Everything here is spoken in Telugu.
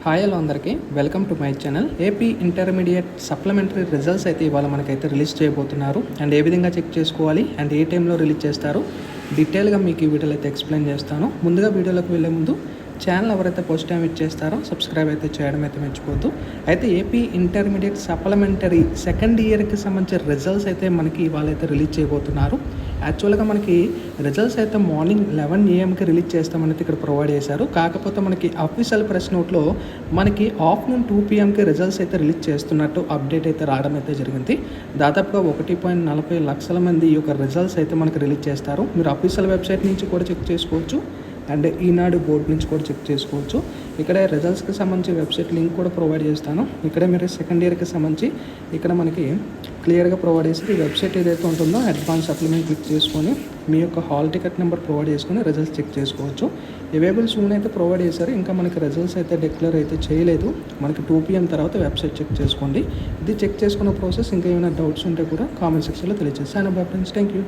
హాయ్ హలో అందరికీ welcome to my channel. AP intermediate supplementary results అయితే ఇవాళ మనకైతే రిలీజ్ చేయబోతున్నారు. అండ్ ఏ విధంగా చెక్ చేసుకోవాలి అండ్ ఏ టైంలో రిలీజ్ చేస్తారు డీటెయిల్గా మీకు ఈ వీడియోలో అయితే ఎక్స్ప్లెయిన్ చేస్తాను. ముందుగా వీడియోలోకి వెళ్ళే ముందు ఛానల్ ఎవరైతే ఫస్ట్ టైం ఇచ్చేస్తారో సబ్స్క్రైబ్ అయితే చేయడం అయితే మర్చిపోద్దు. అయితే ఏపీ ఇంటర్మీడియట్ సప్లిమెంటరీ సెకండ్ ఇయర్కి సంబంధించిన రిజల్ట్స్ అయితే మనకి ఇవాళ అయితే రిలీజ్ చేయబోతున్నారు. యాక్చువల్గా మనకి రిజల్ట్స్ అయితే మార్నింగ్ 11 AM రిలీజ్ చేస్తామనేది ఇక్కడ ప్రొవైడ్ చేశారు. కాకపోతే మనకి అఫీషియల్ ప్రెస్ నోట్లో మనకి ఆఫ్టర్నూన్ 2 PM రిజల్ట్స్ అయితే రిలీజ్ చేస్తున్నట్టు అప్డేట్ అయితే రావడం అయితే జరిగింది. దాదాపుగా 1.40 లక్షల మంది ఈ యొక్క రిజల్ట్స్ అయితే మనకి రిలీజ్ చేస్తారు. మీరు అఫీషియల్ వెబ్సైట్ నుంచి కూడా చెక్ చేసుకోవచ్చు అండ్ ఈనాడు బోర్డు నుంచి కూడా చెక్ చేసుకోవచ్చు. ఇక్కడ రిజల్ట్స్కి సంబంధించి వెబ్సైట్ లింక్ కూడా ప్రొవైడ్ చేస్తాను. ఇక్కడ మీరు సెకండ్ ఇయర్కి సంబంధించి ఇక్కడ మనకి క్లియర్గా ప్రొవైడ్ చేసి ఈ వెబ్సైట్ ఏదైతే ఉంటుందో అడ్వాన్స్ సప్లిమెంట్ క్లిక్ చేసుకొని మీ యొక్క హాల్ టికెట్ నెంబర్ ప్రొవైడ్ చేసుకొని రిజల్ట్స్ చెక్ చేసుకోవచ్చు. అవైలబుల్ సూన్ అయితే ప్రొవైడ్ చేశారు. ఇంకా మనకి రిజల్ట్స్ అయితే డిక్లేర్ అయితే చేయలేదు. మనకి 2 PM తర్వాత వెబ్సైట్ చెక్ చేసుకోండి. ఇది చెక్ చేసుకున్న ప్రాసెస్. ఇంకా ఏమైనా డౌట్స్ ఉంటే కూడా కామెంట్ సెక్షన్లో తెలియజేస్తాను. Friends, thank you.